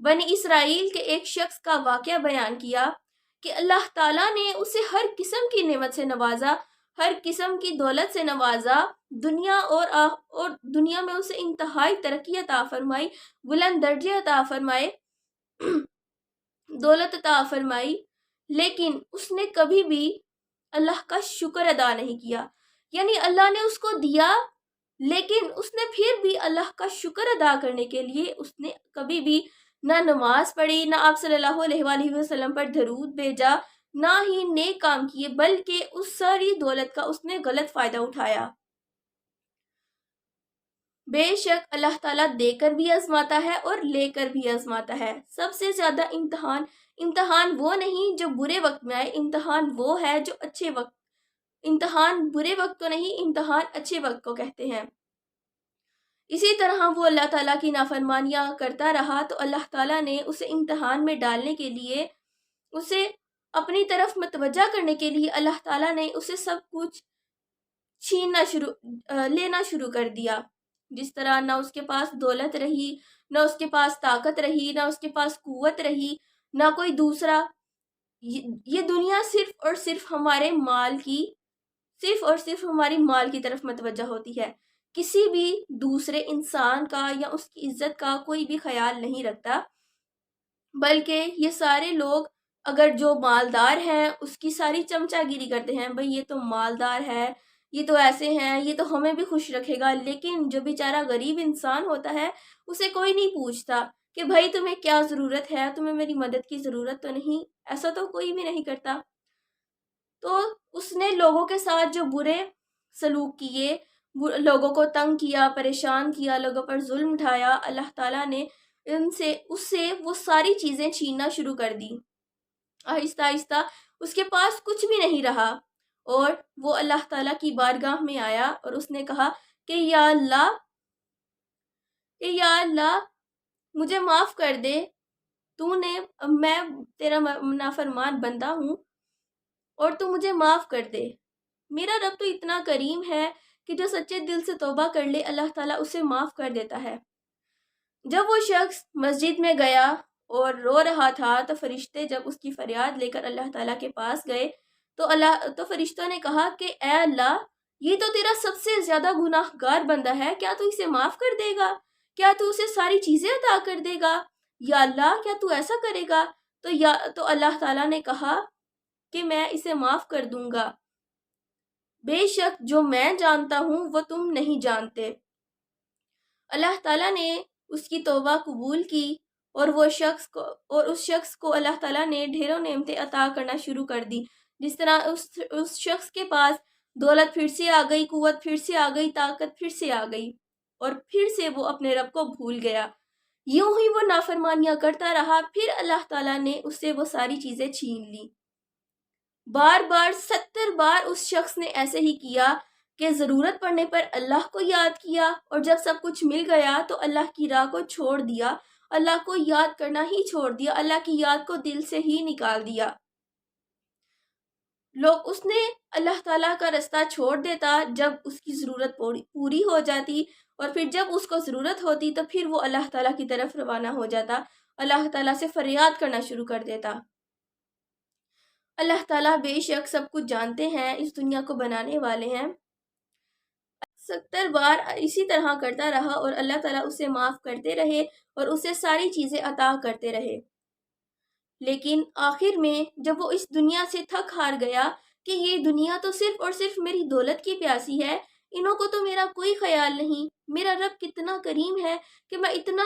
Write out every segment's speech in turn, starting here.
بنی اسرائیل کے ایک شخص کا واقعہ بیان کیا کہ اللہ تعالیٰ نے اسے ہر قسم کی نعمت سے نوازا، ہر قسم کی دولت سے نوازا، دنیا اور دنیا میں اسے انتہائی ترقی عطا فرمائی، بلند درجے عطا فرمائے، دولت عطا فرمائی، لیکن اس نے کبھی بھی اللہ کا شکر ادا نہیں کیا۔ یعنی اللہ نے اس کو دیا، لیکن اس نے پھر بھی اللہ کا شکر ادا کرنے کے لیے اس نے کبھی بھی نہ نماز پڑھی، نہ آپ صلی اللہ علیہ وآلہ وسلم پر درود بھیجا، نہ ہی نیک کام کیے، بلکہ اس ساری دولت کا اس نے غلط فائدہ اٹھایا۔ بے شک اللہ تعالیٰ دے کر بھی آزماتا ہے اور لے کر بھی آزماتا ہے۔ سب سے زیادہ امتحان وہ نہیں جو برے وقت میں آئے، امتحان وہ ہے جو اچھے وقت، امتحان برے وقت کو نہیں، امتحان اچھے وقت کو کہتے ہیں۔ اسی طرح وہ اللہ تعالیٰ کی نافرمانیاں کرتا رہا تو اللہ تعالیٰ نے اسے امتحان میں ڈالنے کے لیے، اسے اپنی طرف متوجہ کرنے کے لیے اللہ تعالیٰ نے اسے سب کچھ لینا شروع کر دیا۔ جس طرح نہ اس کے پاس دولت رہی، نہ اس کے پاس طاقت رہی، نہ اس کے پاس قوت رہی، نہ کوئی دوسرا۔ یہ دنیا صرف اور صرف ہمارے مال کی، صرف اور صرف ہماری مال کی طرف متوجہ ہوتی ہے، کسی بھی دوسرے انسان کا یا اس کی عزت کا کوئی بھی خیال نہیں رکھتا، بلکہ یہ سارے لوگ اگر جو مالدار ہیں اس کی ساری چمچہ گیری کرتے ہیں، بھئی یہ تو مالدار ہے، یہ تو ایسے ہیں، یہ تو ہمیں بھی خوش رکھے گا، لیکن جو بیچارہ غریب انسان ہوتا ہے اسے کوئی نہیں پوچھتا کہ بھائی تمہیں کیا ضرورت ہے، تمہیں میری مدد کی ضرورت تو نہیں، ایسا تو کوئی بھی نہیں کرتا۔ تو اس نے لوگوں کے ساتھ جو برے سلوک کیے، لوگوں کو تنگ کیا، پریشان کیا، لوگوں پر ظلم اٹھایا، اللہ تعالیٰ نے اس سے وہ ساری چیزیں چھیننا شروع کر دی۔ آہستہ آہستہ اس کے پاس کچھ بھی نہیں رہا، اور وہ اللہ تعالیٰ کی بارگاہ میں آیا اور اس نے کہا کہ یا اللہ مجھے معاف کر دے، میں تیرا نافرمان بندہ ہوں اور تو مجھے معاف کر دے۔ میرا رب تو اتنا کریم ہے کہ جو سچے دل سے توبہ کر لے اللہ تعالیٰ اسے معاف کر دیتا ہے۔ جب وہ شخص مسجد میں گیا اور رو رہا تھا تو فرشتے جب اس کی فریاد لے کر اللہ تعالیٰ کے پاس گئے تو فرشتوں نے کہا کہ اے اللہ، یہ تو تیرا سب سے زیادہ گناہ گار بندہ ہے، کیا تو اسے معاف کر دے گا؟ کیا تو اسے ساری چیزیں عطا کر دے گا؟ یا اللہ، کیا تو ایسا کرے گا؟ تو اللہ تعالیٰ نے کہا کہ میں اسے معاف کر دوں گا، بے شک جو میں جانتا ہوں وہ تم نہیں جانتے۔ اللہ تعالیٰ نے اس کی توبہ قبول کی اور اس شخص کو اللہ تعالیٰ نے ڈھیروں نعمتیں عطا کرنا شروع کر دی۔ جس طرح اس شخص کے پاس دولت پھر سے آ گئی، قوت پھر سے آ گئی، طاقت پھر سے آ گئی، اور پھر سے وہ اپنے رب کو بھول گیا۔ یوں ہی وہ نافرمانیاں کرتا رہا، پھر اللہ تعالیٰ نے اس سے وہ ساری چیزیں چھین لی۔ بار بار 70 بار اس شخص نے ایسے ہی کیا کہ ضرورت پڑنے پر اللہ کو یاد کیا، اور جب سب کچھ مل گیا تو اللہ کی راہ کو چھوڑ دیا، اللہ کو یاد کرنا ہی چھوڑ دیا، اللہ کی یاد کو دل سے ہی نکال دیا۔ اس نے اللہ تعالیٰ کا رستہ چھوڑ دیتا جب اس کی ضرورت پوری ہو جاتی، اور پھر جب اس کو ضرورت ہوتی تو پھر وہ اللہ تعالیٰ کی طرف روانہ ہو جاتا، اللہ تعالیٰ سے فریاد کرنا شروع کر دیتا۔ اللہ تعالیٰ بے شک سب کچھ جانتے ہیں، اس دنیا کو بنانے والے ہیں۔ 70 بار اسی طرح کرتا رہا اور اللہ تعالیٰ اسے معاف کرتے رہے اور اسے ساری چیزیں عطا کرتے رہے، لیکن آخر میں جب وہ اس دنیا سے تھک ہار گیا کہ یہ دنیا تو صرف اور صرف میری دولت کی پیاسی ہے، انہوں کو تو میرا کوئی خیال نہیں، میرا رب کتنا کریم ہے کہ میں اتنا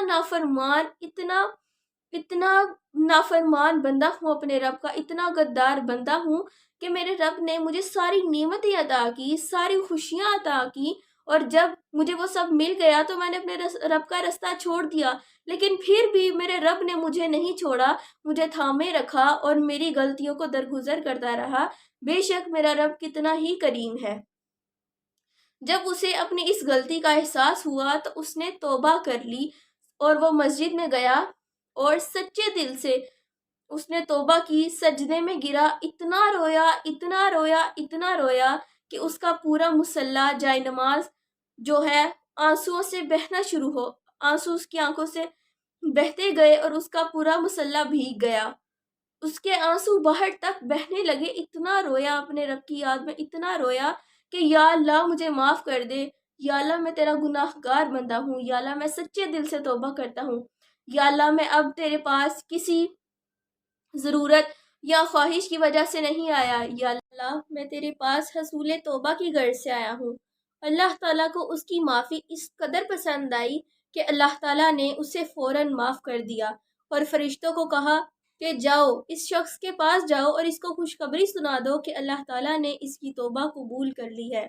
نافرمان بندہ ہوں، اپنے رب کا اتنا غدار بندہ ہوں کہ میرے رب نے مجھے ساری نعمتیں عطا کی، ساری خوشیاں عطا کی، اور جب مجھے وہ سب مل گیا تو میں نے اپنے رب کا رستہ چھوڑ دیا، لیکن پھر بھی میرے رب نے مجھے نہیں چھوڑا، مجھے تھامے رکھا اور میری غلطیوں کو درگزر کرتا رہا۔ بے شک میرا رب کتنا ہی کریم ہے۔ جب اسے اپنی اس غلطی کا احساس ہوا تو اس نے توبہ کر لی اور وہ مسجد میں گیا اور سچے دل سے اس نے توبہ کی، سجدے میں گرا، اتنا رویا، اتنا رویا، اتنا رویا کہ اس کا پورا مصلی جائے نماز جو ہے آنسوؤں سے بہنا شروع ہو، آنسو اس کی آنکھوں سے بہتے گئے اور اس کا پورا مسلح بھیگ گیا۔ اس کے آنسو باہر تک بہنے لگے، اتنا رویا اپنے رب کی یاد میں، اتنا رویا کہ یا اللہ مجھے معاف کر دے، یا اللہ میں تیرا گناہ گار بندہ ہوں، یا اللہ میں سچے دل سے توبہ کرتا ہوں، یا اللہ میں اب تیرے پاس کسی ضرورت یا خواہش کی وجہ سے نہیں آیا، یا اللہ میں تیرے پاس حصول توبہ کی غرض سے آیا ہوں۔ اللہ تعالیٰ کو اس کی معافی اس قدر پسند آئی کہ اللہ تعالیٰ نے اسے فوراً معاف کر دیا اور فرشتوں کو کہا کہ جاؤ اس شخص کے پاس جاؤ اور اس کو خوشخبری سنا دو کہ اللہ تعالیٰ نے اس کی توبہ قبول کر لی ہے،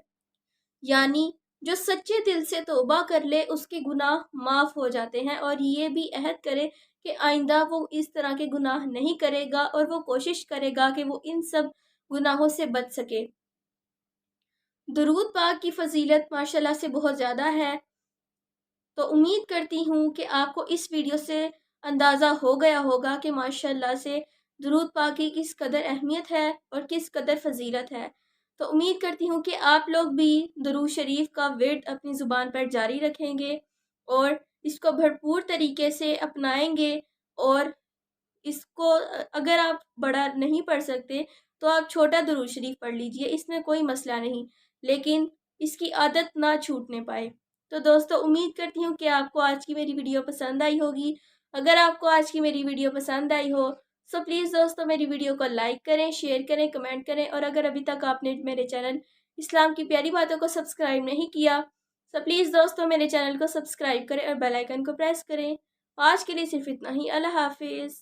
یعنی جو سچے دل سے توبہ کر لے اس کے گناہ معاف ہو جاتے ہیں، اور یہ بھی عہد کرے کہ آئندہ وہ اس طرح کے گناہ نہیں کرے گا اور وہ کوشش کرے گا کہ وہ ان سب گناہوں سے بچ سکے۔ درود پاک کی فضیلت ماشاءاللہ سے بہت زیادہ ہے، تو امید کرتی ہوں کہ آپ کو اس ویڈیو سے اندازہ ہو گیا ہوگا کہ ماشاءاللہ سے درود پاک کی کس قدر اہمیت ہے اور کس قدر فضیلت ہے۔ تو امید کرتی ہوں کہ آپ لوگ بھی درود شریف کا ورد اپنی زبان پر جاری رکھیں گے اور اس کو بھرپور طریقے سے اپنائیں گے، اور اس کو اگر آپ بڑا نہیں پڑھ سکتے تو آپ چھوٹا درود شریف پڑھ لیجئے، اس میں کوئی مسئلہ نہیں، لیکن اس کی عادت نہ چھوٹنے پائے۔ تو دوستو امید کرتی ہوں کہ آپ کو آج کی میری ویڈیو پسند آئی ہوگی۔ اگر آپ کو آج کی میری ویڈیو پسند آئی ہو تو پلیز دوستو میری ویڈیو کو لائک کریں، شیئر کریں، کمنٹ کریں، اور اگر ابھی تک آپ نے میرے چینل اسلام کی پیاری باتوں کو سبسکرائب نہیں کیا تو پلیز دوستو میرے چینل کو سبسکرائب کریں اور بیل آئیکن کو پریس کریں۔ آج کے لیے صرف اتنا ہی، اللہ حافظ۔